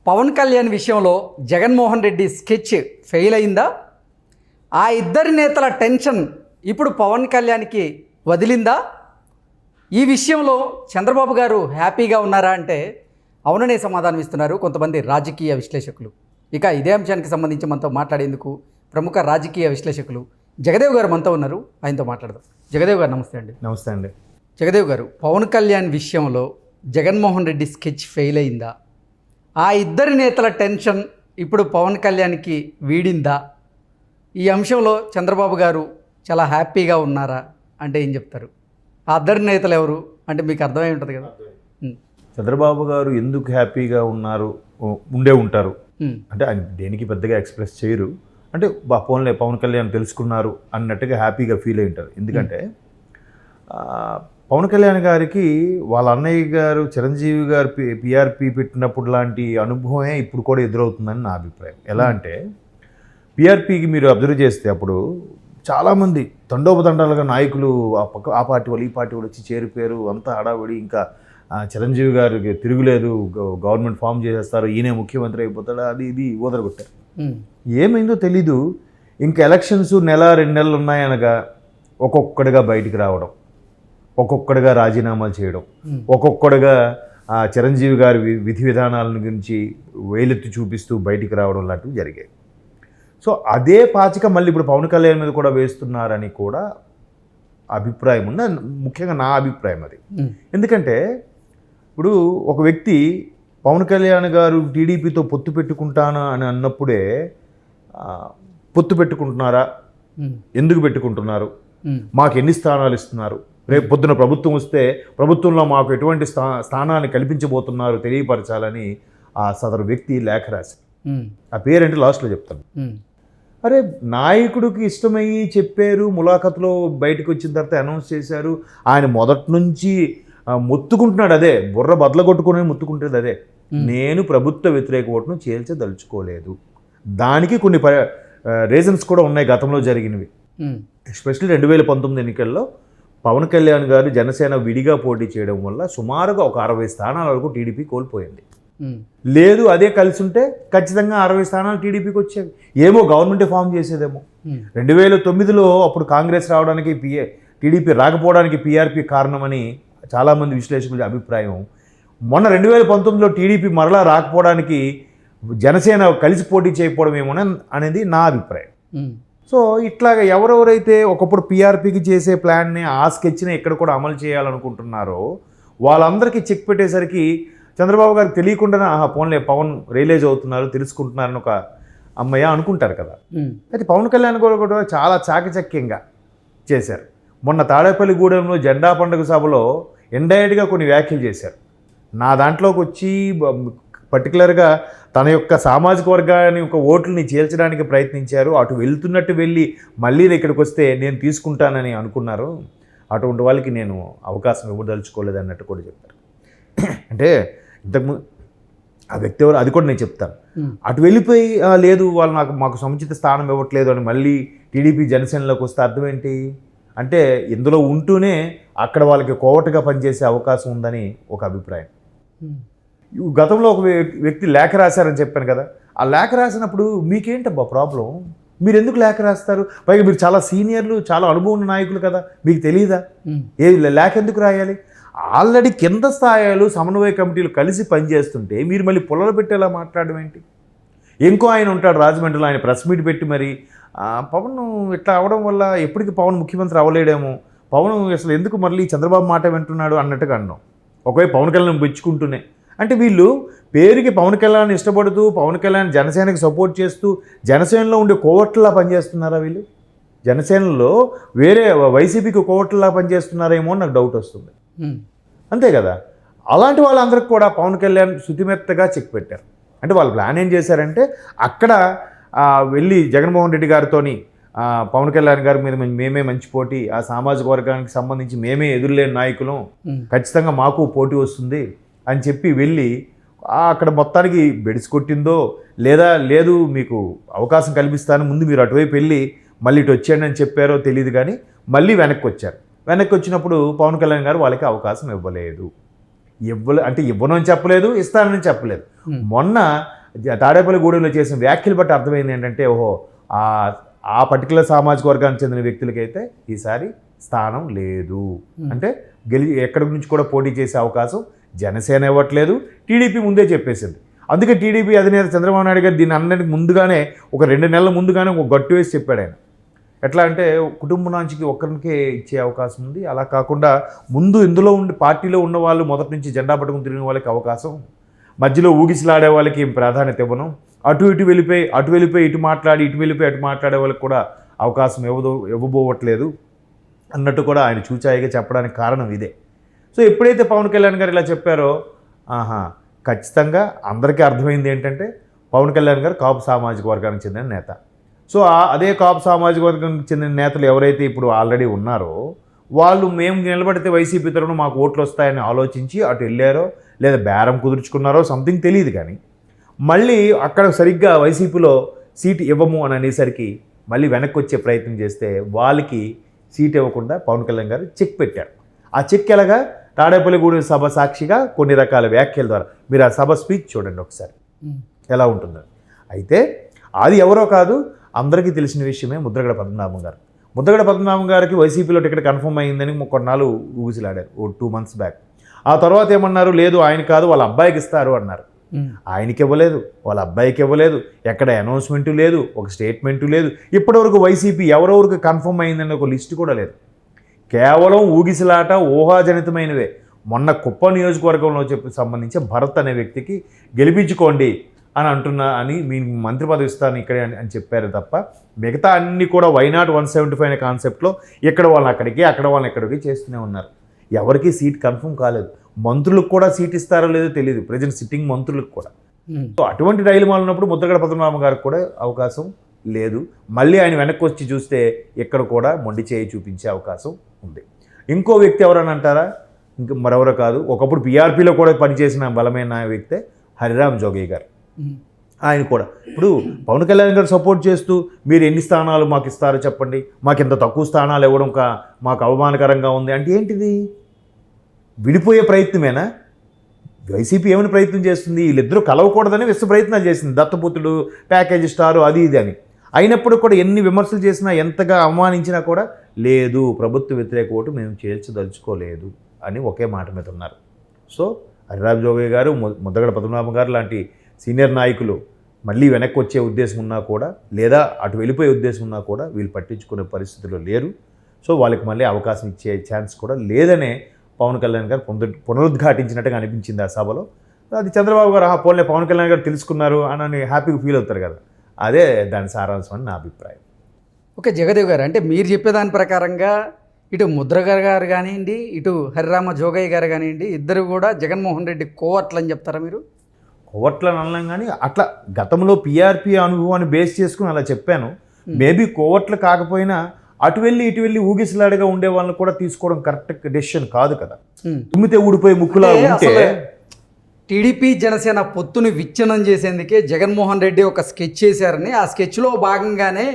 పవన్ కళ్యాణ్ విషయంలో Jaganmohan Reddy sketch fail అయిందా? ఆ ఇద్దరి నేతల టెన్షన్ ఇప్పుడు పవన్ కళ్యాణ్కి వదిలిందా? ఈ విషయంలో చంద్రబాబు గారు హ్యాపీగా ఉన్నారా అంటే అవుననే సమాధానం ఇస్తున్నారు కొంతమంది రాజకీయ విశ్లేషకులు. ఇక ఇదే అంశానికి సంబంధించి మనతో మాట్లాడేందుకు ప్రముఖ రాజకీయ విశ్లేషకులు జగదేవ్ గారు మనతో ఉన్నారు. ఆయనతో మాట్లాడదాం. జగదేవ్ గారు నమస్తే అండి. నమస్తే అండి. జగదేవ్ గారు, పవన్ కళ్యాణ్ విషయంలో జగన్మోహన్ రెడ్డి స్కెచ్ ఫెయిల్ అయిందా? ఆ ఇద్దరి నేతల టెన్షన్ ఇప్పుడు పవన్ కళ్యాణ్కి వీడిందా? ఈ అంశంలో చంద్రబాబు గారు చాలా హ్యాపీగా ఉన్నారా అంటే ఏం చెప్తారు? ఆ ఇద్దరి నేతలు ఎవరు అంటే మీకు అర్థమై ఉంటుంది కదా. చంద్రబాబు గారు ఎందుకు హ్యాపీగా ఉంటారు అంటే ఆయన దేనికి పెద్దగా ఎక్స్ప్రెస్ చేయరు. అంటే పవన్ కళ్యాణ్ తెలుసుకున్నారు అన్నట్టుగా హ్యాపీగా ఫీల్ అయి ఉంటారు. ఎందుకంటే పవన్ కళ్యాణ్ గారికి వాళ్ళ అన్నయ్య గారు చిరంజీవి గారు పిఆర్పి పెట్టినప్పుడు లాంటి అనుభవమే ఇప్పుడు కూడా ఎదురవుతుందని నా అభిప్రాయం. ఎలా అంటే పిఆర్పికి మీరు అబ్జర్వ్ చేస్తే అప్పుడు చాలామంది తండోపతండాలుగా నాయకులు ఆ పార్టీ వాళ్ళు ఈ పార్టీ వాళ్ళు వచ్చి చేరిపోయారు. అంతా హడావిడి. ఇంకా చిరంజీవి గారికి తిరుగులేదు, గవర్నమెంట్ ఫామ్ చేసేస్తారు, ఈయనే ముఖ్యమంత్రి అయిపోతాడు, అది ఇది ఓదరగొట్టారు. ఏమైందో తెలీదు. ఇంకా ఎలక్షన్స్ నెల 2 నెలలు ఉన్నాయనగా ఒక్కొక్కడిగా బయటికి రావడం, ఒక్కొక్కడిగా రాజీనామాలు చేయడం, ఒక్కొక్కడిగా చిరంజీవి గారి విధి విధానాల గురించి వేలెత్తి చూపిస్తూ బయటికి రావడం లాంటివి జరిగాయి. సో అదే పాచిక మళ్ళీ ఇప్పుడు పవన్ కళ్యాణ్ మీద కూడా వేస్తున్నారని కూడా అభిప్రాయం ఉంది. ముఖ్యంగా నా అభిప్రాయం అది. ఎందుకంటే ఇప్పుడు ఒక వ్యక్తి పవన్ కళ్యాణ్ గారు టీడీపీతో పొత్తు పెట్టుకుంటాను అని అన్నప్పుడే పొత్తు పెట్టుకుంటున్నారా, ఎందుకు పెట్టుకుంటున్నారు, మాకు ఎన్ని స్థానాలు ఇస్తున్నారు, రేపు పొద్దున ప్రభుత్వం వస్తే ప్రభుత్వంలో మాకు ఎటువంటి స్థానాన్ని కల్పించబోతున్నారు తెలియపరచాలని ఆ సదరు వ్యక్తి లేఖ రాశారు. ఆ పేరేంటి లాస్ట్లో చెప్తాను. అరే నాయకుడికి ఇష్టమయ్యి చెప్పారు, ములాఖతులో బయటకు వచ్చిన తర్వాత అనౌన్స్ చేశారు. ఆయన మొదటి నుంచి మొత్తుకుంటున్నాడు అదే, బుర్ర బద్దలగొట్టుకుని మొత్తుకుంటుంది అదే, నేను ప్రభుత్వ వ్యతిరేక ఓటును చేల్చదలుచుకోలేదు. దానికి కొన్ని రీజన్స్ కూడా ఉన్నాయి గతంలో జరిగినవి. ఎస్పెషల్లీ 2019 ఎన్నికల్లో పవన్ కళ్యాణ్ గారు జనసేన విడిగా పోటీ చేయడం వల్ల సుమారుగా ఒక 60 స్థానాల వరకు టీడీపీ కోల్పోయింది. లేదు అదే కలిసి ఉంటే ఖచ్చితంగా 60 స్థానాలు టీడీపీకి వచ్చేవి. ఏమో గవర్నమెంటే ఫామ్ చేసేదేమో. 2009లో అప్పుడు కాంగ్రెస్ రావడానికి టీడీపీ రాకపోవడానికి పిఆర్పి కారణమని చాలామంది విశ్లేషకుల అభిప్రాయం. మొన్న 2019లో టీడీపీ మరలా రాకపోవడానికి జనసేన కలిసి పోటీ చేయకపోవడం ఏమో అనేది నా అభిప్రాయం. సో ఇట్లాగా ఎవరెవరైతే ఒకప్పుడు పిఆర్పికి చేసే ప్లాన్ని ఆ స్కెచ్ని ఎక్కడ కూడా అమలు చేయాలనుకుంటున్నారో వాళ్ళందరికీ చెక్ పెట్టేసరికి చంద్రబాబు గారికి తెలియకుండానే పోన్లే పవన్ రియలైజ్ అవుతున్నారు, తెలుసుకుంటున్నారని ఒక అమ్మయ్య అనుకుంటారు కదా. అయితే పవన్ కళ్యాణ్ కూడా చాలా చాకచక్యంగా చేశారు. మొన్న తాడేపల్లిగూడెంలో జెండా పండుగ సభలో ఇండైరెక్ట్గా కొన్ని వ్యాఖ్యలు చేశారు. నా దాంట్లోకి వచ్చి పర్టికులర్గా తన యొక్క సామాజిక వర్గాన్ని ఒక ఓట్లని చేల్చడానికి ప్రయత్నించారు. అటు వెళ్తున్నట్టు వెళ్ళి మళ్ళీ ఇక్కడికి వస్తే నేను తీసుకుంటానని అనుకున్నారు. అటువంటి వాళ్ళకి నేను అవకాశం ఇవ్వదలుచుకోలేదు అన్నట్టు కూడా చెప్పారు. అంటే ఇంతకుముందు ఆ వ్యక్తి ఎవరు అది కూడా నేను చెప్తాను. అటు వెళ్ళిపోయి లేదు వాళ్ళు మాకు సముచిత స్థానం ఇవ్వట్లేదు అని మళ్ళీ టీడీపీ జనసేనలోకి వస్తే అర్థం ఏంటి అంటే ఇందులో ఉంటూనే అక్కడ వాళ్ళకి కోవటగా పనిచేసే అవకాశం ఉందని ఒక అభిప్రాయం. గతంలో ఒక వ్యక్తి లేఖ రాశారని చెప్పాను కదా. ఆ లేఖ రాసినప్పుడు మీకేంటబ్బా ప్రాబ్లం, మీరు ఎందుకు లేఖ రాస్తారు, పైగా మీరు చాలా సీనియర్లు, చాలా అనుభవం ఉన్న నాయకులు కదా, మీకు తెలియదా ఏ లేఖ ఎందుకు రాయాలి? ఆల్రెడీ కింద స్థాయిలు సమన్వయ కమిటీలు కలిసి పనిచేస్తుంటే మీరు మళ్ళీ పుల్లలు పెట్టేలా మాట్లాడడం ఏంటి? ఇంకో ఆయన ఉంటాడు రాజమండ్రిలో, ఆయన ప్రెస్ మీట్ పెట్టి మరి పవన్ ఇట్లా అవడం వల్ల ఎప్పటికీ పవన్ ముఖ్యమంత్రి అవ్వలేడేమో, పవన్ అసలు ఎందుకు మళ్ళీ చంద్రబాబు మాట వింటున్నాడు అన్నట్టుగా అన్నాం. ఒకవైపు పవన్ కళ్యాణ్ మెచ్చుకుంటూనే, అంటే వీళ్ళు పేరుకి పవన్ కళ్యాణ్ ఇష్టపడుతూ పవన్ కళ్యాణ్ జనసేనకి సపోర్ట్ చేస్తూ జనసేనలో ఉండే కోవట్లా పనిచేస్తున్నారా వీళ్ళు? జనసేనలో వేరే వైసీపీకి కోవట్లా పనిచేస్తున్నారేమో అని నాకు డౌట్ వస్తుంది. అంతే కదా. అలాంటి వాళ్ళందరికీ కూడా పవన్ కళ్యాణ్ శుతిమెత్తగా చెక్ పెట్టారు. అంటే వాళ్ళు ప్లాన్ ఏం చేశారంటే అక్కడ వెళ్ళి జగన్మోహన్ రెడ్డి గారితోని పవన్ కళ్యాణ్ గారి మీద మేమే మంచి పోటీ, ఆ సామాజిక వర్గానికి సంబంధించి మేమే ఎదురులేని నాయకులం, ఖచ్చితంగా మాకు పోటీ వస్తుంది అని చెప్పి వెళ్ళి అక్కడ మొత్తానికి బెడిసి కొట్టిందో లేదా లేదు మీకు అవకాశం కల్పిస్తాను ముందు మీరు అటువైపు వెళ్ళి మళ్ళీ ఇటు వచ్చేయండి అని చెప్పారో తెలియదు. కానీ మళ్ళీ వెనక్కి వచ్చారు. వెనక్కి వచ్చినప్పుడు పవన్ కళ్యాణ్ గారు వాళ్ళకి అవకాశం ఇవ్వలేదు. అంటే ఇవ్వను అని చెప్పలేదు, ఇస్తానని చెప్పలేదు. మొన్న తాడేపల్లిగూడెంలో చేసిన వ్యాఖ్యలు బట్టి అర్థమైంది ఏంటంటే, ఓహో ఆ పర్టికులర్ సామాజిక వర్గానికి చెందిన వ్యక్తులకైతే ఈసారి స్థానం లేదు, అంటే ఎక్కడి నుంచి కూడా పోటీ చేసే అవకాశం జనసేన ఇవ్వట్లేదు, టీడీపీ ముందే చెప్పేసింది. అందుకే టీడీపీ అధినేత చంద్రబాబు నాయుడు గారు దీన్ని అన్నిటికి ముందుగానే ఒక 2 నెలల ముందుగానే ఒక గట్టు వేసి చెప్పాడు ఆయన. ఎట్లా అంటే కుటుంబం నుంచి ఒక్కరికే ఇచ్చే అవకాశం ఉంది, అలా కాకుండా ముందు ఇందులో ఉండి పార్టీలో ఉన్న వాళ్ళు మొదటి నుంచి జెండా పట్టుకుని తిరిగిన వాళ్ళకి అవకాశం, మధ్యలో ఊగిసలాడే వాళ్ళకి ఏం ప్రాధాన్యత ఇవ్వను, అటు వెళ్ళిపోయి ఇటు మాట్లాడి ఇటు వెళ్ళిపోయి అటు మాట్లాడే వాళ్ళకి కూడా అవకాశం ఇవ్వబోవట్లేదు అన్నట్టు కూడా ఆయన చూచాయిగా చెప్పడానికి కారణం ఇదే. సో ఎప్పుడైతే పవన్ కళ్యాణ్ గారు ఇలా చెప్పారో, ఖచ్చితంగా అందరికీ అర్థమైంది ఏంటంటే పవన్ కళ్యాణ్ గారు కాపు సామాజిక వర్గానికి చెందిన నేత. సో అదే కాపు సామాజిక వర్గానికి చెందిన నేతలు ఎవరైతే ఇప్పుడు ఆల్రెడీ ఉన్నారో వాళ్ళు మేము నిలబడితే వైసీపీ తరఫున మాకు ఓట్లు వస్తాయని ఆలోచించి అటు వెళ్ళారో లేదా బేరం కుదుర్చుకున్నారో సంథింగ్ తెలియదు, కానీ మళ్ళీ అక్కడ సరిగ్గా వైసీపీలో సీట్ ఇవ్వము అని అనేసరికి మళ్ళీ వెనక్కి వచ్చే ప్రయత్నం చేస్తే వాళ్ళకి సీట్ ఇవ్వకుండా పవన్ కళ్యాణ్ గారు చెక్ పెట్టారు. ఆ చెక్ ఎలాగా తాడేపల్లిగూడెం సభ సాక్షిగా కొన్ని రకాల వ్యాఖ్యల ద్వారా మీరు ఆ సభ స్పీచ్ చూడండి ఒకసారి ఎలా ఉంటుందో. అయితే అది ఎవరో కాదు, అందరికీ తెలిసిన విషయమే ముద్రగడ పద్మనాభం గారు. ముద్రగడ పద్మనాభం గారికి వైసీపీలో టికెట్ కన్ఫర్మ్ అయ్యిందని కొన్నాళ్ళు ఊగిసలాడారు, 2 months బ్యాక్. ఆ తర్వాత ఏమన్నారు, లేదు ఆయన కాదు వాళ్ళ అబ్బాయికి ఇస్తారు అన్నారు. ఆయనకి ఇవ్వలేదు, వాళ్ళ అబ్బాయికి ఇవ్వలేదు, ఎక్కడ అనౌన్స్మెంటు లేదు, ఒక స్టేట్మెంటు లేదు. ఇప్పటివరకు వైసీపీ ఎవరెవరికి కన్ఫర్మ్ అయిందని ఒక లిస్టు కూడా లేదు. కేవలం ఊగిసలాట, ఊహాజనితమైనవే. మొన్న కుప్ప నియోజకవర్గంలో సంబంధించి భరత్ అనే వ్యక్తికి గెలిపించుకోండి అని మీ మంత్రి పదవి ఇస్తాను ఇక్కడే అని చెప్పారు తప్ప మిగతా అన్నీ కూడా వైనాట్ 175 అనే కాన్సెప్ట్లో ఇక్కడ వాళ్ళని అక్కడికి అక్కడ వాళ్ళని ఎక్కడికి చేస్తూనే ఉన్నారు. ఎవరికి సీట్ కన్ఫర్మ్ కాలేదు. మంత్రులకు కూడా సీట్ ఇస్తారో లేదో తెలియదు, ప్రజెంట్ సిట్టింగ్ మంత్రులకు కూడా. సో అటువంటి డైలమాలు ఉన్నప్పుడు ముద్రగడ పద్మనాభం గారికి కూడా అవకాశం లేదు. మళ్ళీ ఆయన వెనక్కి వచ్చి చూస్తే ఇక్కడ కూడా మొండి చేయి చూపించే అవకాశం ఉంది. ఇంకో వ్యక్తి ఎవరని అంటారా, ఇంకా మరెవరో కాదు, ఒకప్పుడు పీఆర్పీలో కూడా పనిచేసిన బలమైన వ్యక్తే హరిరామ్ జోగయ్య గారు. ఆయన కూడా ఇప్పుడు పవన్ కళ్యాణ్ గారు సపోర్ట్ చేస్తూ మీరు ఎన్ని స్థానాలు మాకు ఇస్తారో చెప్పండి, మాకు ఇంత తక్కువ స్థానాలు ఇవ్వడం మాకు అవమానకరంగా ఉంది అంటే ఏంటిది? విడిపోయే ప్రయత్నమేనా? వైసీపీ ఏమైనా ప్రయత్నం చేస్తుంది? వీళ్ళిద్దరూ కలవకూడదని విశ్వ ప్రయత్నాలు చేసింది, దత్తపుత్రుడు, ప్యాకేజ్ స్టారు, అది ఇది అని. అయినప్పుడు కూడా ఎన్ని విమర్శలు చేసినా, ఎంతగా అవమానించినా కూడా లేదు, ప్రభుత్వ వ్యతిరేక ఓటు మేము చేర్చదలుచుకోలేదు అని ఒకే మాట మీద ఉన్నారు. సో హరిరామ్ జోగయ్య గారు, ముద్రగడ పద్మనాభం గారు లాంటి సీనియర్ నాయకులు మళ్ళీ వెనక్కి వచ్చే ఉద్దేశం ఉన్నా కూడా, లేదా అటు వెళ్ళిపోయే ఉద్దేశం ఉన్నా కూడా వీళ్ళు పట్టించుకునే పరిస్థితుల్లో లేరు. సో వాళ్ళకి మళ్ళీ అవకాశం ఇచ్చే ఛాన్స్ కూడా లేదనే పవన్ కళ్యాణ్ గారు పునరుద్ఘాటించినట్టుగా అనిపించింది ఆ సభలో. అది చంద్రబాబు గారు పోన్లే పవన్ కళ్యాణ్ గారు తెలుసుకున్నారు అని హ్యాపీగా ఫీల్ అవుతారు కదా, అదే దాని సారాంశం అని నా అభిప్రాయం. ఓకే జగదేవ్ గారు, అంటే మీరు చెప్పేదాని ప్రకారంగా ఇటు ముద్రగడ గారు కానివ్వండి, ఇటు హరిరామ జోగయ్య గారు కానివ్వండి, ఇద్దరు కూడా జగన్మోహన్ రెడ్డి కోవట్లు అని చెప్తారా మీరు? కోవట్లని అనలేం, కానీ అట్లా గతంలో పీఆర్పీ అనుభవాన్ని బేస్ చేసుకుని అలా చెప్పాను. మేబీ కోవట్లు కాకపోయినా అటు వెళ్ళి ఇటు వెళ్ళి ఊగిసలాడిగా ఉండే వాళ్ళని కూడా తీసుకోవడం కరెక్ట్ డెసిషన్ కాదు కదా. తుమ్మితే ఊడిపోయి ముక్కులా ఉంటే టీడీపీ జనసేన పొత్తుని విచ్ఛిన్నం చేసేందుకే జగన్మోహన్ రెడ్డి ఒక స్కెచ్ చేశారని, ఆ స్కెచ్లో భాగంగానే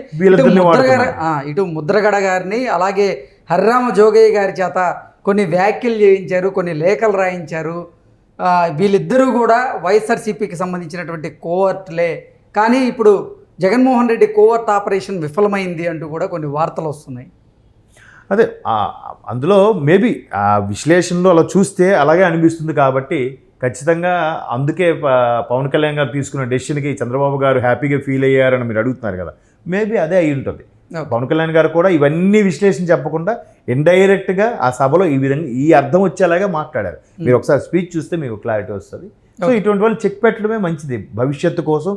ఇటు ముద్రగడ గారిని అలాగే హరిరామ జోగయ్య గారి చేత కొన్ని వ్యాఖ్యలు చేయించారు, కొన్ని లేఖలు రాయించారు. వీళ్ళిద్దరూ కూడా వైఎస్ఆర్సీపీకి సంబంధించినటువంటి కోవర్ట్లే, కానీ ఇప్పుడు జగన్మోహన్ రెడ్డి కోవర్ట్ ఆపరేషన్ విఫలమైంది అంటూ కూడా కొన్ని వార్తలు వస్తున్నాయి. అదే అందులో మేబీ ఆ విశ్లేషణలో అలా చూస్తే అలాగే అనిపిస్తుంది. కాబట్టి ఖచ్చితంగా అందుకే పవన్ కళ్యాణ్ గారు తీసుకున్న డెసిషన్కి చంద్రబాబు గారు హ్యాపీగా ఫీల్ అయ్యారని మీరు అడుగుతున్నారు కదా, మేబీ అదే అయి ఉంటుంది. పవన్ కళ్యాణ్ గారు కూడా ఇవన్నీ విశ్లేషణ చెప్పకుండా ఇండైరెక్ట్గా ఆ సభలో ఈ విధంగా ఈ అర్థం వచ్చేలాగా మాట్లాడారు. మీరు ఒకసారి స్పీచ్ చూస్తే మీకు క్లారిటీ వస్తుంది. సో ఇటువంటి వాళ్ళు చెక్ పెట్టడమే మంచిది భవిష్యత్తు కోసం.